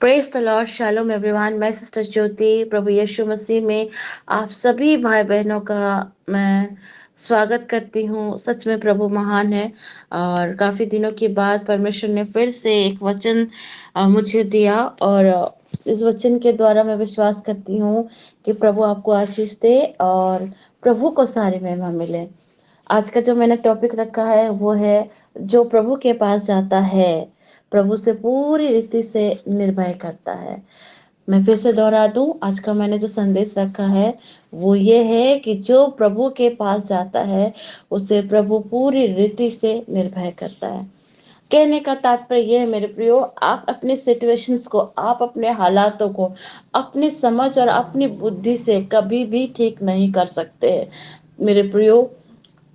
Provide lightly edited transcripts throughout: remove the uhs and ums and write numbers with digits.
Praise the Lord, shalom everyone. मैं sister ज्योति, प्रभु यीशु मसीह में आप सभी भाई बहनों का मैं स्वागत करती हूँ। सच में प्रभु महान है और काफी दिनों के बाद परमेश्वर ने फिर से एक वचन मुझे दिया और इस वचन के द्वारा मैं विश्वास करती हूँ कि प्रभु आपको आशीष दे और प्रभु को सारी महिमा मिले। आज का जो मैंने टॉपिक रखा है वो है, जो प्रभु के पास जाता है प्रभु से पूरी रीति से निर्भय करता है। मैं फिर से दोहरा दूं, आज का मैंने जो संदेश रखा है वो ये है कि जो प्रभु के पास जाता है उसे प्रभु पूरी रीति से निर्भय करता है। कहने का तात्पर्य यह है मेरे प्रियो, आप अपने सिचुएशंस को, आप अपने हालातों को अपनी समझ और अपनी बुद्धि से कभी भी ठीक नहीं कर सकते हैं। मेरे प्रियो,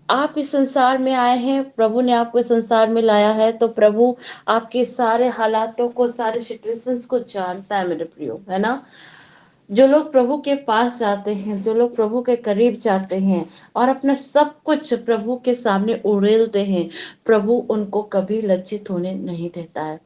आप इस संसार में आए हैं, प्रभु ने आपको इस संसार में लाया है, तो प्रभु आपके सारे हालातों को, सारे सिचुएशंस को जानता है मेरे प्रियो, है ना। जो लोग प्रभु के पास जाते हैं, जो लोग प्रभु के करीब जाते हैं और अपना सब कुछ प्रभु के सामने उड़ेलते हैं, प्रभु उनको कभी लज्जित होने नहीं देता है।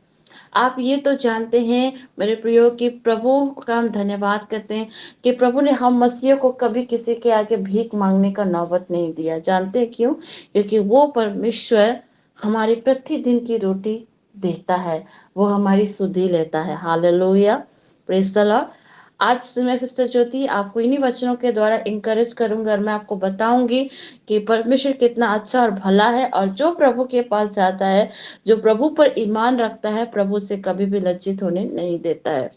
आप ये तो जानते हैं मेरे प्रियो कि प्रभु का हम धन्यवाद करते हैं कि प्रभु ने हम मसीह को कभी किसी के आगे भीख मांगने का नौबत नहीं दिया। जानते हैं क्यों? क्योंकि वो परमेश्वर हमारी प्रतिदिन की रोटी देता है, वो हमारी सुधि लेता है। Hallelujah, praise the Lord. आज मैं सिस्टर ज्योति आपको इन्हीं वचनों के द्वारा इंकरेज करूंगा और मैं आपको बताऊंगी कि परमेश्वर कितना अच्छा और भला है, और जो प्रभु के पास जाता है, जो प्रभु पर ईमान रखता है, प्रभु से कभी भी लज्जित होने नहीं देता है।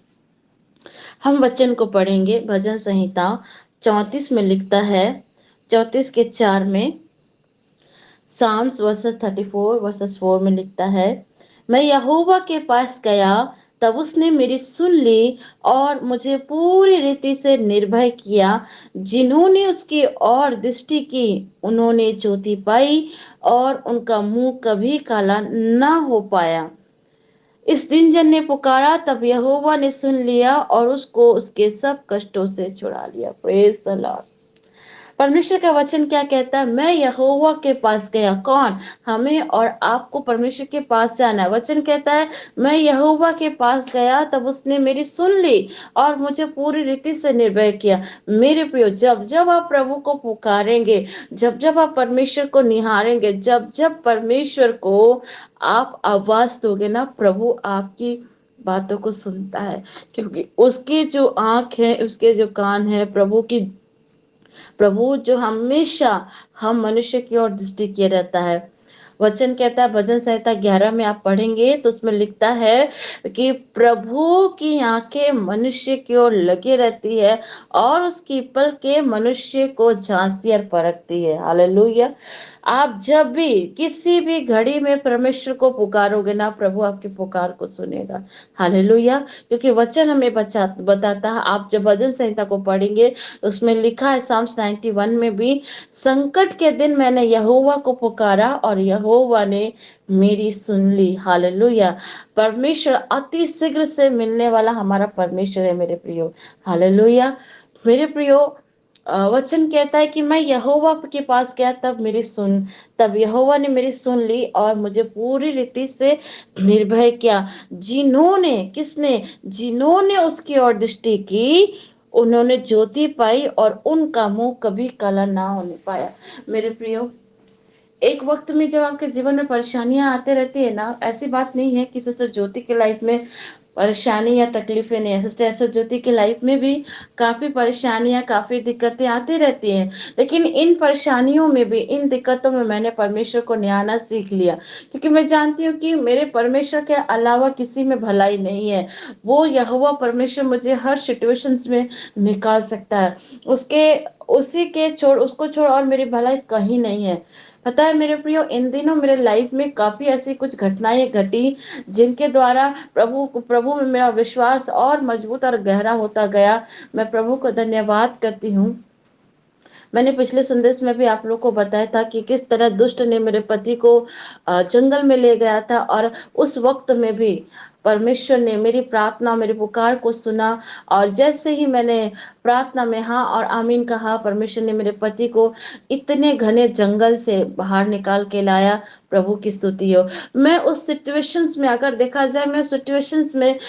हम वचन को पढ़ेंगे। भजन संहिता 34 में लिखता है, 34 के 4 में, साम्स वर्सेस 34 वर्सेस 4 में लिखता है, मैं यहोवा के पास गया, तब उसने मेरी सुन ली और मुझे पूरी रीति से निर्भय किया। जिन्होंने उसकी ओर दृष्टि की उन्होंने ज्योति पाई और उनका मुंह कभी काला न हो पाया। इस दिन जन ने पुकारा, तब यहोवा ने सुन लिया और उसको उसके सब कष्टों से छुड़ा लिया। Praise the Lord. परमेश्वर का वचन क्या कहता है? मैं यहोवा के पास गया। कौन? हमें और आपको परमेश्वर के पास जाना है। वचन कहता है, मैं यहोवा के पास गया, तब उसने मेरी सुन ली और मुझे पूरी रीति से निर्भय किया। मेरे प्रियो, जब जब आप प्रभु को पुकारेंगे, जब जब आप परमेश्वर को निहारेंगे, जब जब परमेश्वर को आप आवाज दोगे ना, प्रभु आपकी बातों को सुनता है, क्योंकि उसकी जो आंख है, उसके जो कान है, प्रभु जो हमेशा हम मनुष्य की ओर दृष्टि किए रहता है। वचन कहता है, भजन संहिता 11 में आप पढ़ेंगे तो उसमें लिखता है कि प्रभु की आंखें मनुष्य की ओर लगी रहती है और उसकी पलकें मनुष्य को जांचती और परखती है। हालेलुया। आप जब भी किसी भी घड़ी में परमेश्वर को पुकारोगे ना, प्रभु आपकी पुकार को सुनेगा। हालेलुया। क्योंकि वचन हमें बताता है, आप जब भजन संहिता को पढ़ेंगे उसमें लिखा है, साम्स 91 में भी, संकट के दिन मैंने यहोवा को पुकारा और यहोवा ने मेरी सुन ली। हालेलुया। परमेश्वर अति शीघ्र से मिलने वाला हमारा परमेश्वर है मेरे प्रियो। हालेलुया। मेरे प्रियो, वचन कहता है कि मैं यहोवा के पास गया, तब यहोवा ने मेरी सुन ली और मुझे पूरी रीति से निर्भय किया। जिन्होंने उसकी ओर दृष्टि की उन्होंने ज्योति पाई और उनका मुंह कभी काला ना होने पाया। मेरे प्रियो, एक वक्त में जब आपके जीवन में परेशानियां आते रहती है ना, ऐसी बात नहीं है कि सिस्टर ज्योति के लाइफ में परेशानी या तकलीफें नहीं है। सिस्टर ऐश्वर्य ज्योति की लाइफ में भी काफी परेशानियां, काफी दिक्कतें आती रहती हैं, लेकिन इन परेशानियों में भी, इन दिक्कतों में मैंने परमेश्वर को निहारना सीख लिया, क्योंकि मैं जानती हूँ कि मेरे परमेश्वर के अलावा किसी में भलाई नहीं है। वो यहोवा परमेश्वर मुझे हर सिचुएशंस में निकाल सकता है। उसको छोड़ और मेरी भलाई कहीं नहीं है। पता है मेरे प्रियो, इन दिनों मेरे लाइफ में काफी ऐसी कुछ घटनाएं घटी जिनके द्वारा प्रभु में मेरा विश्वास और मजबूत और गहरा होता गया। मैं प्रभु को धन्यवाद करती हूँ। मैंने पिछले संदेश में भी आप लोग को बताया था कि किस तरह दुष्ट ने मेरे पति को जंगल में ले गया था, और उस वक्त में भी परमेश्वर ने मेरी प्रार्थना, मेरी पुकार को सुना और जैसे ही मैंने प्रार्थना में हाँ और आमीन कहा, परमेश्वर ने मेरे पति को इतने घने जंगल से बाहर निकाल के लाया। प्रभु की स्तुति हो। मैं उस सिचुएशंस में, अगर देखा जाए, मैं सिचुएशंस में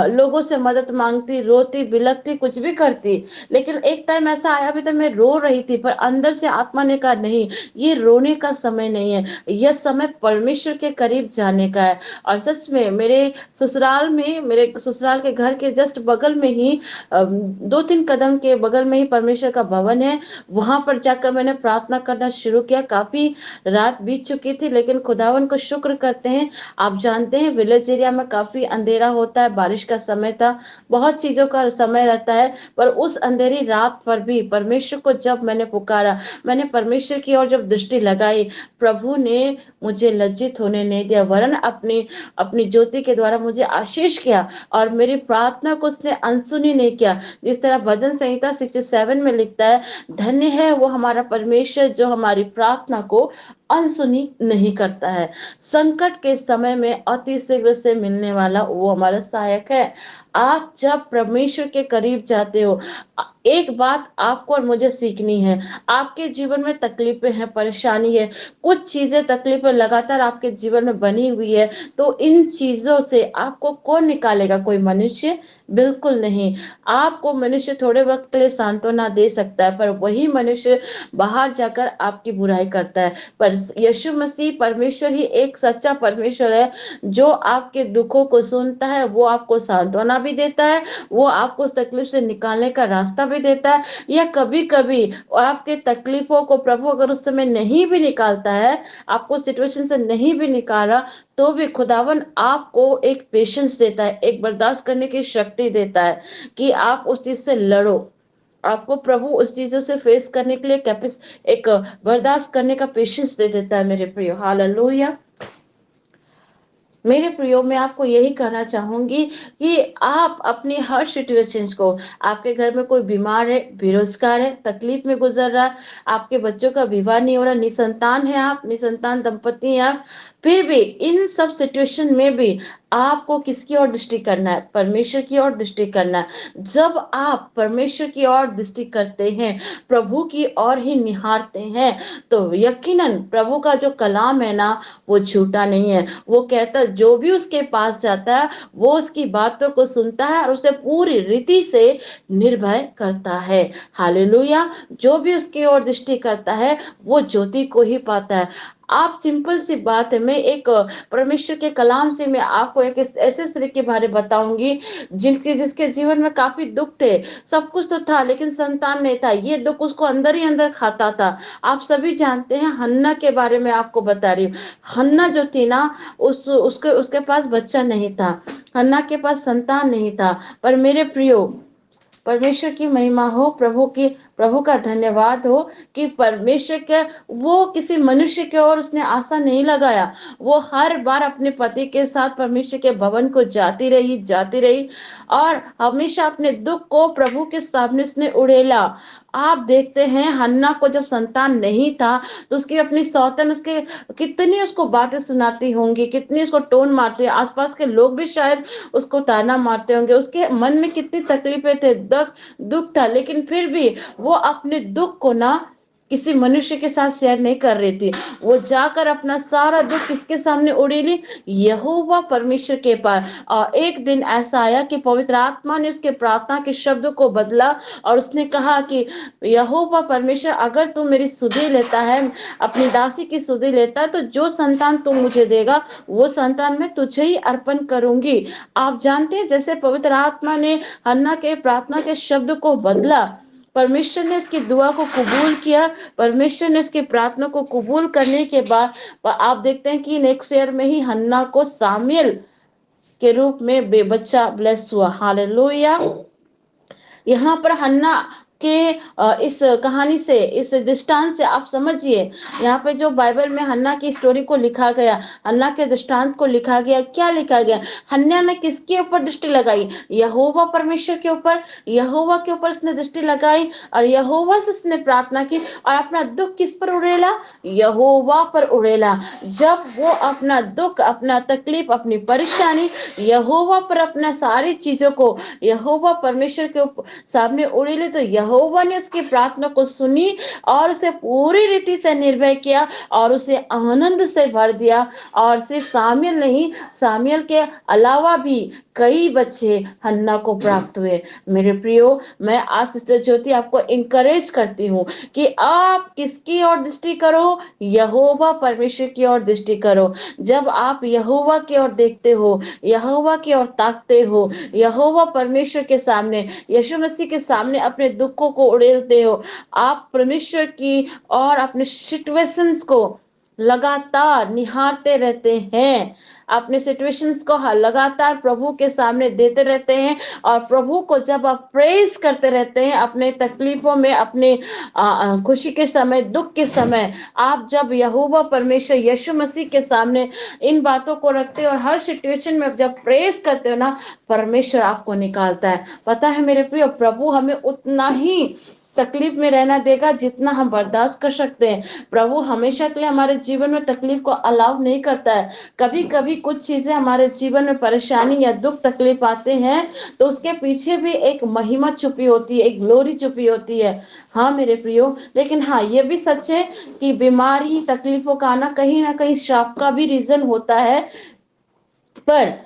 लोगों से मदद मांगती, रोती, बिलकती, कुछ भी करती, लेकिन एक टाइम ऐसा आया भी था मैं रो रही थी, पर अंदर से आत्मा ने कहा नहीं, ये रोने का समय नहीं है, यह समय परमेश्वर के करीब जाने का है। और सच में मेरे ससुराल के घर के जस्ट बगल में ही 2-3 कदम के बगल में ही परमेश्वर का भवन है। वहां पर जाकर मैंने प्रार्थना करना शुरू किया। काफी रात बीत चुकी थी, लेकिन खुदावन को शुक्र करते हैं। आप जानते हैं विलेज एरिया में काफी अंधेरा होता है, बारिश का समय था, बहुत चीजों का समय रहता है, पर उस अंधेरी रात पर भी परमेश्वर को जब मैंने पुकारा, मैंने परमेश्वर की ओर जब दृष्टि लगाई, प्रभु ने मुझे लज्जित होने नहीं दिया, वरन अपनी अपनी ज्योति के द्वारा मुझे आशीष किया और मेरी प्रार्थना को उसने अनसुनी नहीं किया। जिस तरह भजन संहिता 67 में लिखता है, धन्य है वो हमारा परमेश्वर जो हमारी प्रार्थना को अनसुनी नहीं करता है। संकट के समय में अति शीघ्र से मिलने वाला वो हमारा सहायक है। आप जब परमेश्वर के करीब जाते हो, एक बात आपको और मुझे सीखनी है। आपके जीवन में तकलीफें हैं, परेशानी है, कुछ चीजें, तकलीफें लगातार आपके जीवन में बनी हुई है, तो इन चीजों से आपको कौन निकालेगा? कोई मनुष्य? बिल्कुल नहीं। आपको मनुष्य थोड़े वक्त के लिए सांत्वना दे सकता है, पर वही मनुष्य बाहर जाकर आपकी बुराई करता है। पर यीशु मसीह परमेश्वर ही एक सच्चा परमेश्वर है, जो आपके दुखों को सुनता है, वो आपको सांत्वना भी देता है, वो आपको उस तकलीफ से निकालने का रास्ता भी देता है। या कभी कभी आपके तकलीफों को प्रभु अगर उस समय नहीं भी निकालता है, आपको सिचुएशन से नहीं भी निकाला, तो भी खुदावन आपको एक पेशेंस देता है, एक बर्दाश्त करने की शक्ति देता है कि आप उस चीज से लड़ो। आपको प्रभु उस चीजों से फेस करने के लिए एक बर्दाश्त करने का पेशेंस दे देता है। मेरे प्रिय, हालेलुया। मेरे प्रियो, मैं आपको यही कहना चाहूंगी कि आप अपनी हर सिचुएशंस को, आपके घर में कोई बीमार है, बेरोजगार है, तकलीफ में गुजर रहा है, आपके बच्चों का विवाह नहीं हो रहा, निसंतान है, आप निसंतान दंपति हैं आप, फिर भी इन सब सिचुएशन में भी आपको किसकी ओर दृष्टि करना है? परमेश्वर की ओर दृष्टि करना है। जब आप परमेश्वर की ओर दृष्टि करते हैं, प्रभु की ओर ही निहारते हैं, तो यकीनन प्रभु का जो कलाम है ना, वो झूठा नहीं है। वो कहता है जो भी उसके पास जाता है, वो उसकी बातों को सुनता है और उसे पूरी रीति से निर्भय करता है। हालेलुया। जो भी उसकी ओर दृष्टि करता है, वो ज्योति को ही पाता है। आप, सिंपल सी बात है, मैं एक परमेश्वर के कलाम से मैं आपको एक ऐसे स्त्री के बारे बताऊंगी जिसके जीवन में काफी दुख थे, सब कुछ तो था लेकिन संतान नहीं था। ये दुख उसको अंदर ही अंदर खाता था। आप सभी जानते हैं, हन्ना के बारे में आपको बता रही हूँ। हन्ना जो थी ना, उसके उसके पास बच्चा नहीं था, हन्ना के पास संतान नहीं था। पर मेरे प्रियो, परमेश्वर की महिमा हो, प्रभु का धन्यवाद हो कि परमेश्वर के, वो किसी मनुष्य की ओर उसने आशा नहीं लगाया। वो हर बार अपने पति के साथ परमेश्वर के भवन को जाती रही और हमेशा अपने दुख को प्रभु के सामने उसने उड़ेला। आप देखते हैं, हन्ना को जब संतान नहीं था, तो उसकी अपनी सौतन उसके कितनी उसको बातें सुनाती होंगी, कितनी उसको टोन मारती है, आसपास के लोग भी शायद उसको ताना मारते होंगे। उसके मन में कितनी तकलीफें थे, दुख था, लेकिन फिर भी वो अपने दुख को ना किसी मनुष्य के साथ शेयर नहीं कर रही थी। वो जाकर अपना सारा दुख किसके सामने उड़ेली? यहोवा परमेश्वर के पास। और एक दिन ऐसा आया कि पवित्र आत्मा ने उसके प्रार्थना के शब्द को बदला और उसने कहा कि यहोवा परमेश्वर, अगर तू मेरी सुधि लेता है, अपनी दासी की सुधि लेता है, तो जो संतान तू मुझे देगा, वो संतान मैं तुझे ही अर्पण करूंगी। आप जानते हैं, जैसे पवित्र आत्मा ने हन्ना के प्रार्थना के शब्द को बदला, परमेश्वर ने इसकी दुआ को कबूल किया। परमेश्वर ने इसकी प्रार्थना को कबूल करने के बाद आप देखते हैं कि नेक्स्ट ईयर में ही हन्ना को सामुएल के रूप में बेबच्चा ब्लेस हुआ। हालेलुया। यहाँ पर हन्ना के इस कहानी से, इस दृष्टांत से आप समझिए, यहाँ पे जो बाइबल में हन्ना की स्टोरी को लिखा गया, हन्ना के दृष्टांत को लिखा गया, क्या लिखा गया? हन्ना ने किसके ऊपर दृष्टि लगाई? यहोवा परमेश्वर के ऊपर, यहोवा के ऊपर उसने दृष्टि लगाई और यहोवा से उसने प्रार्थना की और अपना दुख किस पर उड़ेला? यहोवा पर उड़ेला। जब वो अपना दुख, अपना तकलीफ, अपनी परेशानी यहोवा पर, अपना सारी चीजों को यहोवा परमेश्वर के सामने उड़ेले, तो यहोवा ने उसकी प्रार्थना को सुनी और उसे पूरी रीति से निर्भय किया और उसे आनंद से भर दिया। और सिर्फ सामुएल नहीं, सामुएल के अलावा भी कई बच्चे हन्ना को प्राप्त हुए। मेरे प्रियो, मैं आज सिस्टर ज्योति आपको इंकरेज करती हूँ कि आप किसकी ओर दृष्टि करो? यहोवा परमेश्वर की ओर दृष्टि करो। जब आप यहोवा की ओर देखते हो, यहोवा की ओर ताकते हो, यहोवा परमेश्वर के सामने, यीशु मसीह के सामने अपने दुखों को उड़ेलते हो, आप परमेश्वर की और अपने सिचुएशंस को लगातार निहारते रहते हैं, अपने सिचुएशंस को लगातार प्रभु के सामने देते रहते हैं और प्रभु को जब आप प्रेज करते रहते हैं अपने तकलीफों में, अपने खुशी के समय, दुख के समय, आप जब यहोवा परमेश्वर यीशु मसीह के सामने इन बातों को रखते हो और हर सिचुएशन में जब प्रेज करते हो ना, परमेश्वर आपको निकालता है। पता है मेरे प्रिय, प्रभु हमें उतना ही तकलीफ में रहना देगा जितना हम बर्दाश्त कर सकते हैं। प्रभु हमेशा के लिए हमारे जीवन में तकलीफ को अलाउ नहीं करता है। कभी कभी कुछ चीजें हमारे जीवन में परेशानी या दुख तकलीफ आते हैं तो उसके पीछे भी एक महिमा छुपी होती है, एक ग्लोरी छुपी होती है। हाँ मेरे प्रियो, लेकिन हाँ ये भी सच है कि बीमारी तकलीफों का आना कहीं ना कहीं श्राप का भी रीजन होता है। पर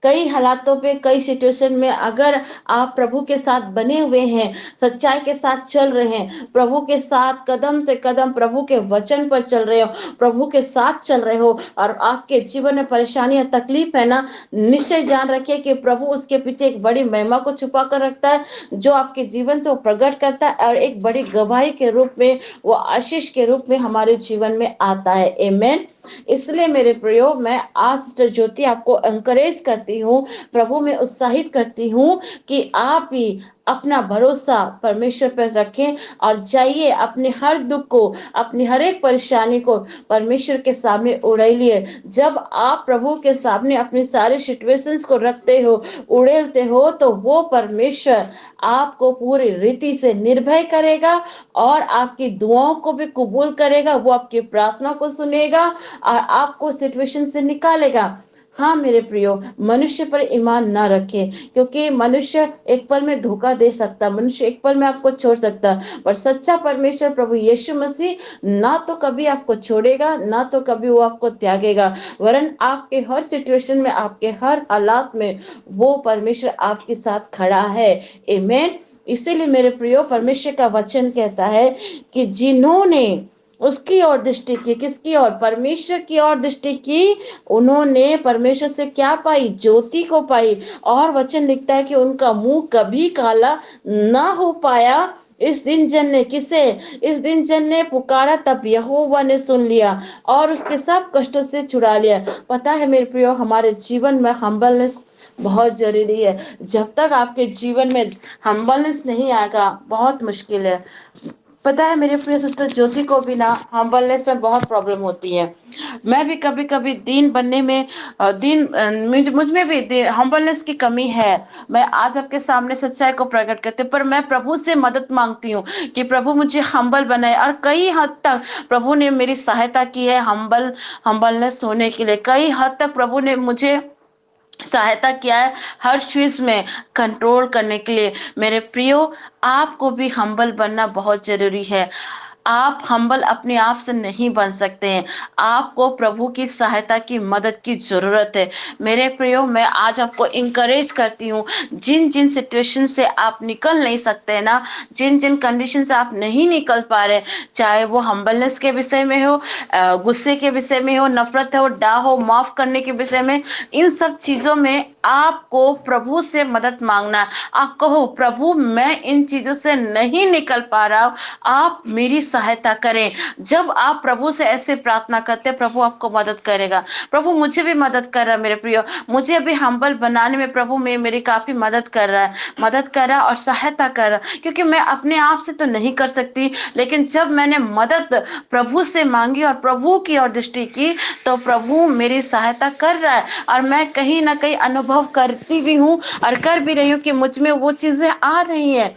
कई हालातों पे, कई सिचुएशन में अगर आप प्रभु के साथ बने हुए हैं, सच्चाई के साथ चल रहे हैं, प्रभु के साथ कदम से कदम प्रभु के वचन पर चल रहे हो, प्रभु के साथ चल रहे हो और आपके जीवन में परेशानी या तकलीफ है ना, निश्चय जान रखिए कि प्रभु उसके पीछे एक बड़ी महिमा को छुपा कर रखता है, जो आपके जीवन से वो प्रकट करता है और एक बड़ी गवाही के रूप में, वो आशीष के रूप में हमारे जीवन में आता है। आमेन। इसलिए मेरे प्रियो, मैं आज सिस्टर ज्योति आपको एनकरेज करती हूँ, प्रभु में उत्साहित करती हूँ कि आप भी अपना भरोसा परमेश्वर पर रखें और जाइए अपने हर दुख को, अपनी हर एक परेशानी को परमेश्वर के सामने उड़ेलिए। जब आप प्रभु के सामने अपनी सारी सिचुएशंस को रखते हो, उड़ेलते हो, तो वो परमेश्वर आपको पूरी रीति से निर्भय करेगा और आपकी दुआओं को भी कबूल करेगा, वो आपकी प्रार्थना को सुनेगा और आपको सिचुएशन से निकालेगा। हाँ मेरे प्रियो, मनुष्य पर ईमान ना रखे, क्योंकि मनुष्य एक पल में धोखा दे सकता, मनुष्य एक पल में आपको छोड़ सकता, पर सच्चा परमेश्वर प्रभु यीशु मसीह ना तो कभी आपको छोड़ेगा, ना तो कभी वो आपको त्यागेगा, वरन आपके हर सिचुएशन में, आपके हर हालात में वो परमेश्वर आपके साथ खड़ा है। आमेन। इसीलिए मेरे प्रियो, परमेश्वर का वचन कहता है कि जिन्होंने उसकी ओर दृष्टि की, किसकी ओर? परमेश्वर की ओर दृष्टि की, उन्होंने परमेश्वर से क्या पाई? ज्योति को पाई। और वचन लिखता है कि उनका मुंह कभी काला ना हो पाया। इस दिन जन ने किसे? इस दिन जन ने पुकारा, तब यहोवा ने सुन लिया और उसके सब कष्टों से छुड़ा लिया। पता है मेरे प्रियो, हमारे जीवन में हम्बलनेस बहुत जरूरी है। जब तक आपके जीवन में हम्बलनेस नहीं आएगा, बहुत मुश्किल है। पता है मेरे प्रिय सिस्टर ज्योति को भी ना हम्बलनेस में बहुत प्रॉब्लम होती है। मैं भी कभी कभी दीन बनने में मुझ में भी हम्बलनेस की कमी है। मैं आज आपके सामने सच्चाई को प्रकट करते, पर मैं प्रभु से मदद मांगती हूँ कि प्रभु मुझे हम्बल बनाए। और कई हद तक प्रभु ने मेरी सहायता की है हम्बलनेस होने के लिए। कई हद तक प्रभु ने मुझे सहायता किया है हर चीज में कंट्रोल करने के लिए। मेरे प्रियो, आपको भी हम्बल बनना बहुत जरूरी है। आप हम्बल अपने आप से नहीं बन सकते हैं, आपको प्रभु की सहायता की मदद की जरूरत है। मेरे प्रियो, मैं आज आपको इंकरेज करती हूँ, जिन जिन सिचुएशन से आप निकल नहीं सकते हैं ना, जिन जिन कंडीशन से आप नहीं निकल पा रहे, चाहे वो हम्बलनेस के विषय में हो, गुस्से के विषय में हो, नफरत हो, डाह हो, माफ करने के विषय में, इन सब चीजों में आपको प्रभु से मदद मांगना। आप कहो, प्रभु मैं इन चीजों से नहीं निकल पा रहा हूं, आप मेरी सहायता करें। जब आप प्रभु से ऐसे प्रार्थना करते हैं, प्रभु आपको मदद करेगा। प्रभु मुझे भी मदद कर रहा है मेरे प्रियो, मुझे अभी हम्बल बनाने में प्रभु में मेरी काफी मदद कर रहा है, मदद कर रहा है और सहायता कर रहा है। क्योंकि मैं अपने आप से तो नहीं कर सकती, लेकिन जब मैंने मदद प्रभु से मांगी और प्रभु की ओर दृष्टि की, तो प्रभु मेरी सहायता कर रहा है। और मैं कहीं ना कहीं अनुभव करती भी हूँ और कर भी रही हूँ कि मुझ में वो चीजें आ रही हैं।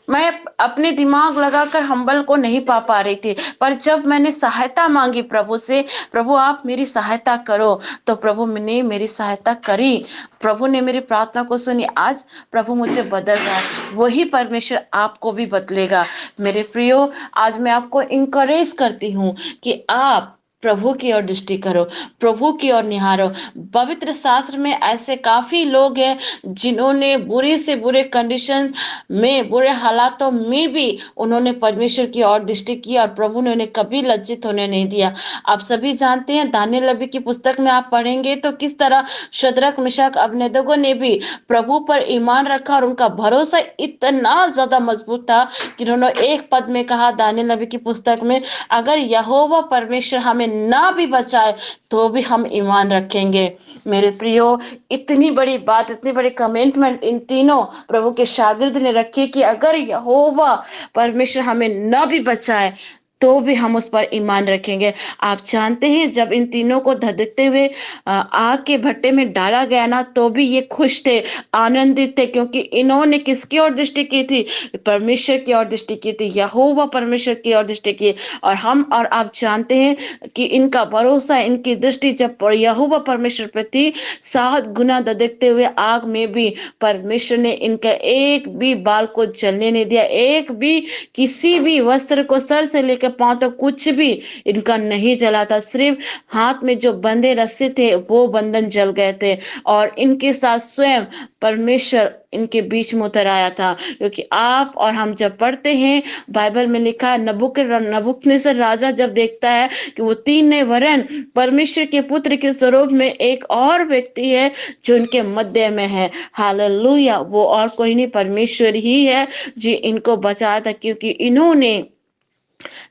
मैं अपने दिमाग लगाकर हम्बल को नहीं पा रही थी, पर जब मैंने सहायता मांगी प्रभु से, प्रभु आप मेरी सहायता करो, तो प्रभु ने मेरी सहायता करी। प्रभु ने मेरी प्रार्थना को सुनी। आज प्रभु मुझे बदल रहा है, वही परमेश्वर आपको भी बदलेगा। मेरे प्रियो, आज मैं आपको इंकरेज करती हूँ कि आप प्रभु की ओर दृष्टि करो, प्रभु की ओर निहारो। पवित्र शास्त्र में ऐसे काफी लोग हैं जिन्होंने बुरे से बुरे कंडीशन में, बुरे हालातों में भी उन्होंने परमेश्वर की ओर दृष्टि की और प्रभु ने उन्हें कभी लज्जित होने नहीं दिया। आप सभी जानते हैं, दानियेल नबी की पुस्तक में आप पढ़ेंगे तो किस तरह शद्रक, मिशक, अबेदनगो ने भी प्रभु पर ईमान रखा और उनका भरोसा इतना ज्यादा मजबूत था कि उन्होंने एक पद में कहा दानियेल नबी की पुस्तक में, अगर यहोवा परमेश्वर हमें ना भी बचाए तो भी हम ईमान रखेंगे। मेरे प्रियो, इतनी बड़ी बात, इतनी बड़ी कमिटमेंट इन तीनों प्रभु के शागिर्द ने रखी कि अगर यहोवा परमेश्वर हमें न भी बचाए तो भी हम उस पर ईमान रखेंगे। आप जानते हैं, जब इन तीनों को धधकते हुए आग के भट्टे में डाला गया ना, तो भी ये खुश थे, आनंदित थे, क्योंकि इन्होंने किसकी ओर दृष्टि की थी? परमेश्वर की ओर दृष्टि की थी, यहोवा परमेश्वर की ओर दृष्टि की। और हम और आप जानते हैं कि इनका भरोसा, इनकी दृष्टि जब यहोवा परमेश्वर पे थी, 7 गुना धधकते हुए आग में भी परमेश्वर ने इनका एक भी बाल को जलने नहीं दिया, एक भी किसी भी वस्त्र को सर से लेकर पांव तक कुछ भी इनका नहीं जला था। सिर्फ हाथ में जो बंधे रस्से थे वो बंधन जल गए थे, और इनके साथ स्वयं परमेश्वर इनके बीच में उतर आया था। क्योंकि आप और हम जब पढ़ते हैं, बाइबल में लिखा है, नबूकदनेस्सर राजा जब देखता है कि वो 3 नहीं वरन परमेश्वर के पुत्र के स्वरूप में एक और व्यक्ति है जो इनके मध्य में है, हालेलुया, वो और कोई नहीं, परमेश्वर ही है जो इनको बचाया था। क्योंकि इन्होंने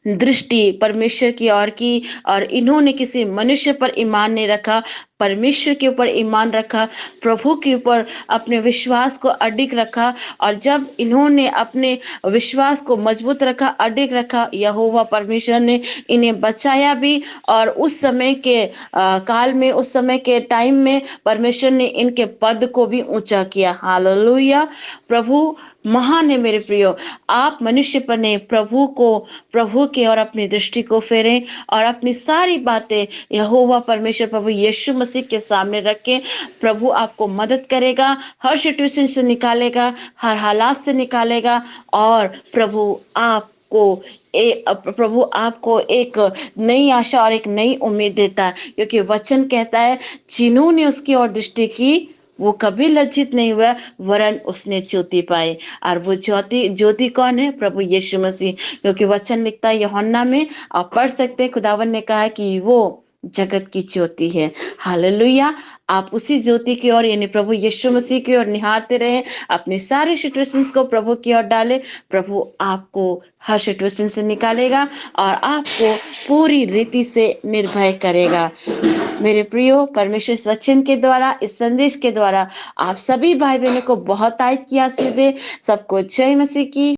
दृष्टि परमेश्वर की ओर की और इन्होंने किसी मनुष्य पर ईमान नहीं रखा, परमेश्वर के ऊपर ईमान रखा, प्रभु के ऊपर अपने विश्वास को अडिग रखा। और जब इन्होंने अपने विश्वास को मजबूत रखा, अडिग रखा, यहोवा परमेश्वर ने इन्हें बचाया भी। और उस समय के काल में, उस समय के टाइम में परमेश्वर ने इनके पद को भी ऊंचा किया। हालेलुया, प्रभु महान है। मेरे प्रियो, आप मनुष्य पर नहीं, प्रभु के और अपनी दृष्टि को फेरें और अपनी सारी बातें यहोवा परमेश्वर प्रभु यीशु मसीह के सामने रखें। प्रभु आपको मदद करेगा, हर सिचुएशन से निकालेगा, हर हालात से निकालेगा। और प्रभु आपको एक नई आशा और एक नई उम्मीद देता है। क्योंकि वचन कहता है, जिन्होंने उसकी ओर दृष्टि की वो कभी लज्जित नहीं हुआ, वरन उसने ज्योति पाई। और वो ज्योति कौन है? प्रभु यीशु मसीह। क्योंकि वचन लिखता है यूहन्ना में, आप पढ़ सकते हैं, खुदावन ने कहा कि वो जगत की ज्योति है। हालेलुया, आप उसी ज्योति की ओर, यानी प्रभु यीशु मसीह की ओर निहारते रहे, अपनी सारी सिचुएशंस को प्रभु की ओर डाले। प्रभु आपको हर सिचुएशन से निकालेगा और आपको पूरी रीति से निर्भय करेगा। मेरे प्रियो, परमेश्वर इस वचन के द्वारा, इस संदेश के द्वारा आप सभी भाई बहनों को बहुत आयत की आशीष दे। सबको जय मसीह की।